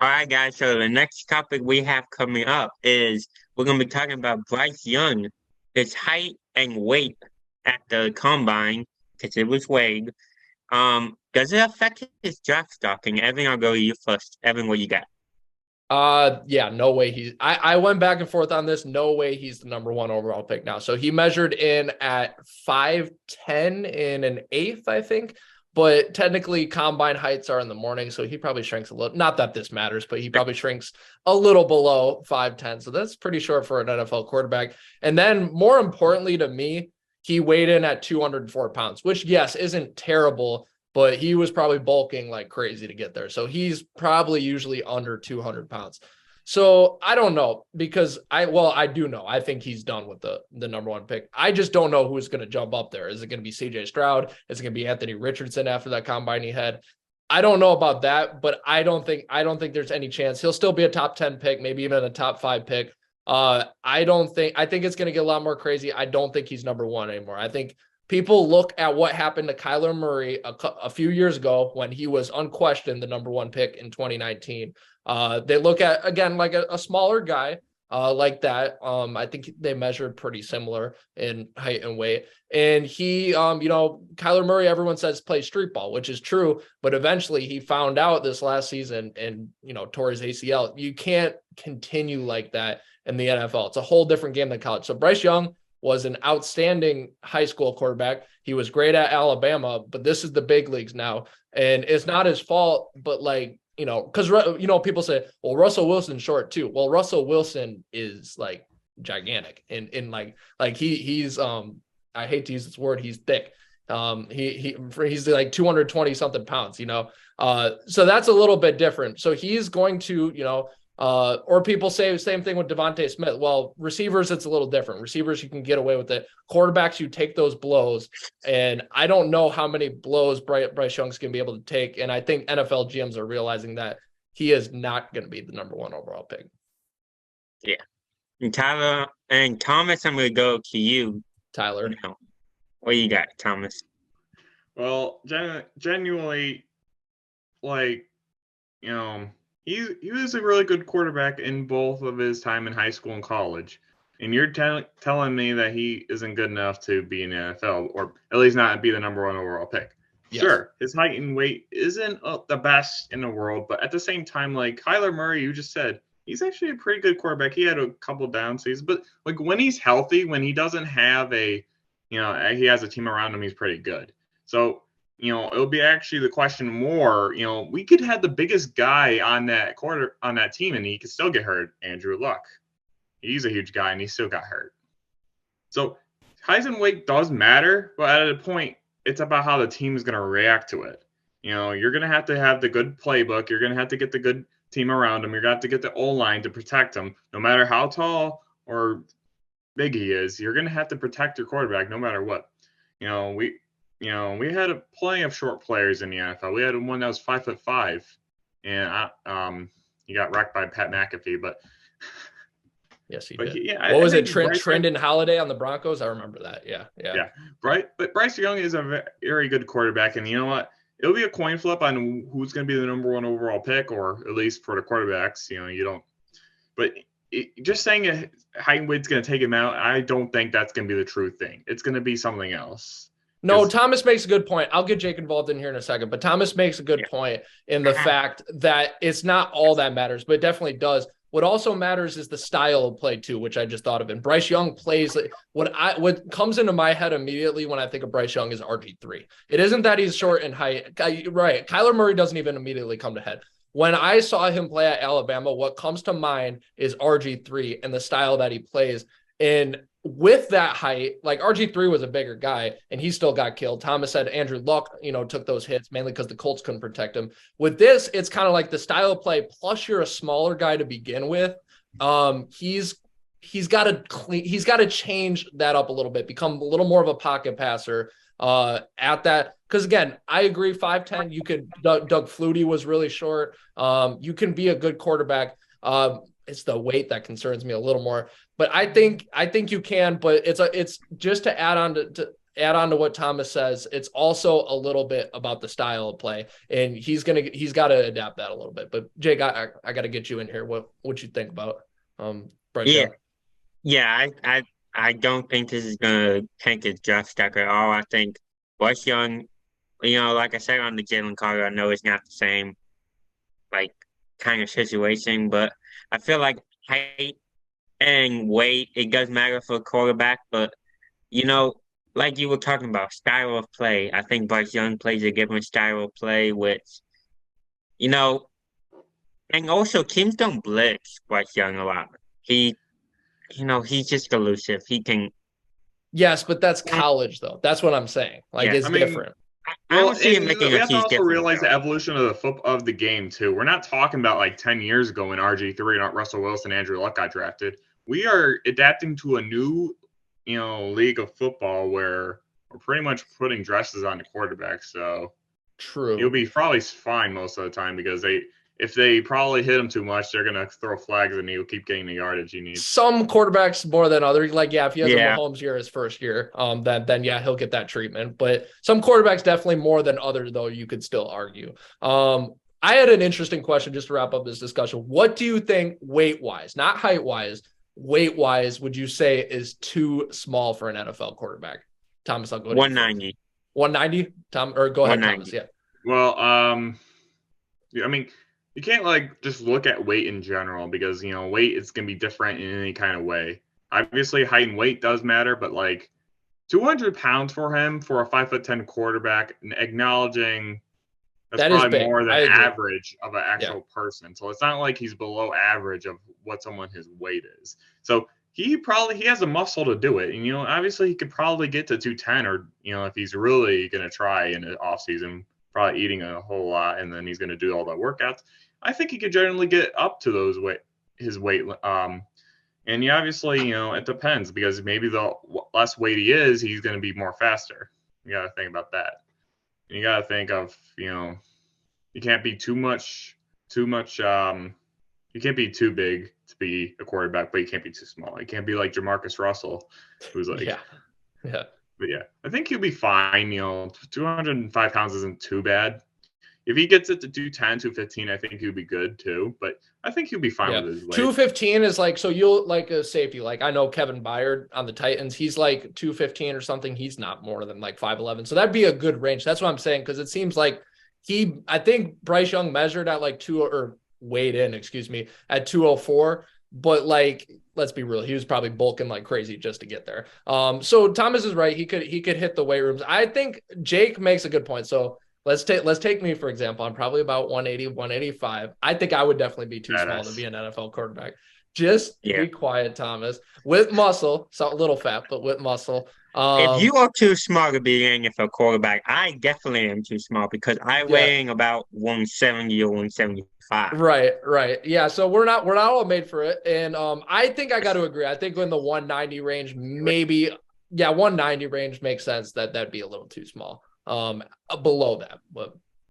All right, guys. So the next topic we have coming up is we're going to be talking about Bryce Young, his height and weight at the combine, because it was weighed. Does it affect his draft stock? And Evan, I'll go to you first. Evan, what you got? Yeah, no way I went back and forth on this. No way he's the number one overall pick now. So he measured in at 5'10" in an eighth, I think. But technically combine heights are in the morning, so he probably shrinks a little. Not that this matters, but he probably shrinks a little below 5'10. So that's pretty short for an NFL quarterback. And then more importantly to me, he weighed in at 204 pounds, which yes, isn't terrible, but he was probably bulking like crazy to get there. So he's probably usually under 200 pounds. So I don't know because I do know. I think he's done with the number one pick. I just don't know who's going to jump up there. Is it going to be CJ Stroud? Is it going to be Anthony Richardson after that combine he had? I don't know about that, but I don't think there's any chance. He'll still be a top 10 pick, maybe even a top 5 pick. I think it's going to get a lot more crazy. I don't think he's number one anymore. I think people look at what happened to Kyler Murray a few years ago when he was unquestioned the number one pick in 2019. They look at, again, like a smaller guy like that. I think they measured pretty similar in height and weight. And he, Kyler Murray, everyone says plays street ball, which is true. But eventually he found out this last season and, tore his ACL. You can't continue like that in the NFL. It's a whole different game than college. So Bryce Young was an outstanding high school quarterback. He was great at Alabama, but this is the big leagues now. And it's not his fault, but because, people say, well, Russell Wilson's short too. Well, Russell Wilson is like gigantic and he's, I hate to use this word, he's thick. He's like 220 something pounds, so that's a little bit different. So he's going to, or people say the same thing with Devontae Smith. Well, receivers, it's a little different. Receivers, you can get away with it. Quarterbacks, you take those blows. And I don't know how many blows Bryce Young's going to be able to take. And I think NFL GMs are realizing that he is not going to be the number one overall pick. Yeah. And Tyler and Thomas, I'm going to go to you. Tyler. What you got, Thomas? Well, genuinely, like, he was a really good quarterback in both of his time in high school and college. And you're telling me that he isn't good enough to be in the NFL, or at least not be the number one overall pick. Yes. Sure, his height and weight isn't the best in the world, but at the same time, like Kyler Murray, you just said, he's actually a pretty good quarterback. He had a couple down seasons, but like when he's healthy, when he doesn't have he has a team around him, he's pretty good. So, it'll be actually the question more, we could have the biggest guy on that team and he could still get hurt, Andrew Luck. He's a huge guy and he still got hurt. So height and weight does matter, but at a point, it's about how the team is going to react to it. You're going to have the good playbook. You're going to have to get the good team around him. You're going to have to get the O-line to protect him. No matter how tall or big he is, you're going to have to protect your quarterback no matter what. We had plenty of short players in the NFL. We had one that was 5'5", and he got wrecked by Pat McAfee. But yes, he did. What was it? Trendon Holiday on the Broncos? I remember that. Yeah. Right. But Bryce Young is a very good quarterback, and you know what? It'll be a coin flip on who's going to be the number one overall pick, or at least for the quarterbacks. You don't. But just saying height and weight's going to take him out, I don't think that's going to be the true thing. It's going to be something else. No, Thomas makes a good point. I'll get Jake involved in here in a second, but Thomas makes a good point in the fact that it's not all that matters, but it definitely does. What also matters is the style of play too, which I just thought of. And Bryce Young plays what comes into my head immediately when I think of Bryce Young is RG3. It isn't that he's short in height. Right. Kyler Murray doesn't even immediately come to head. When I saw him play at Alabama, what comes to mind is RG3 and the style that he plays. And with that height, like RG3 was a bigger guy and he still got killed. Thomas said Andrew Luck, took those hits mainly because the Colts couldn't protect him. With this, it's kind of like the style of play, plus you're a smaller guy to begin with. He's got to change that up a little bit, become a little more of a pocket passer at that. Because again, I agree, 5'10", you could, Doug Flutie was really short. You can be a good quarterback. It's the weight that concerns me a little more, but I think you can, but it's just to add on to add on to what Thomas says, it's also a little bit about the style of play, and he's got to adapt that a little bit. But Jake, I got to get you in here. What you think about Bryce Yeah, Young? yeah. I don't think this is gonna tank his draft stock at all. I think Bryce Young, like I said on the Jalen Carter, I know it's not the same like kind of situation, but I feel like height and weight it does matter for a quarterback. But you know, like you were talking about style of play, I think Bryce Young plays a different style of play, which you know, and also teams don't blitz Bryce Young a lot. He, he's just elusive. He can. Yes, but that's college though. That's what I'm saying. Like Yeah, it's I mean, different. I well, don't see him and making we a have to huge also difference realize the though. evolution of the game too. We're not talking about like 10 years ago when RG3 and Russell Wilson, Andrew Luck got drafted. We are adapting to a new, league of football where we're pretty much putting dresses on the quarterback. So he'll True. be probably fine most of the time because if they probably hit him too much, they're gonna throw flags and he'll keep getting the yardage he needs. Some quarterbacks more than others. Like, yeah, if he has a Yeah, Mahomes year his first year, then yeah, he'll get that treatment. But some quarterbacks definitely more than others, though, you could still argue. I had an interesting question just to wrap up this discussion. What do you think weight-wise, not height-wise, weight-wise, would you say is too small for an NFL quarterback? Thomas, I'll go to you first. 190. 190? Tom, or go ahead, Thomas. 190. Yeah. Well, I mean, you can't like just look at weight in general because weight is gonna be different in any kind of way. Obviously, height and weight does matter, but like 200 pounds for him for a 5'10" quarterback, and acknowledging that's That is probably big. more than I agree. average of an actual person. So it's not like he's below average of what someone his weight is. So he has the muscle to do it. And obviously he could probably get to 210 or if he's really gonna try in the off season, probably eating a whole lot and then he's gonna do all the workouts. I think he could generally get up to his weight. And obviously, it depends because maybe the less weight he is, he's going to be more faster. You got to think about that. And you got to think of, you can't be you can't be too big to be a quarterback, but you can't be too small. You can't be like Jamarcus Russell, who's like, Yeah. But yeah, I think he'll be fine. 205 pounds isn't too bad. If he gets it to 210, 215, I think he'll be good too. But I think he'll be fine with his weight. 215 is like, so you'll like a safety. Like I know Kevin Byard on the Titans, he's like 215 or something. He's not more than like 5'11. So that'd be a good range. That's what I'm saying. Cause it seems like I think Bryce Young measured at like weighed in, at 204. But like, let's be real, he was probably bulking like crazy just to get there. So Thomas is right. He could hit the weight rooms. I think Jake makes a good point. So let's take me, for example. I'm probably about 180, 185. I think I would definitely be too small to be an NFL quarterback. Just be quiet, Thomas. With muscle, so a little fat, but with muscle. If you are too small to be an NFL quarterback, I definitely am too small because I'm weighing about 170 or 175. Right. Yeah, so we're not all made for it. And I think I got to agree. I think in the 190 range, maybe, 190 range makes sense. That'd be a little too small. Below that, but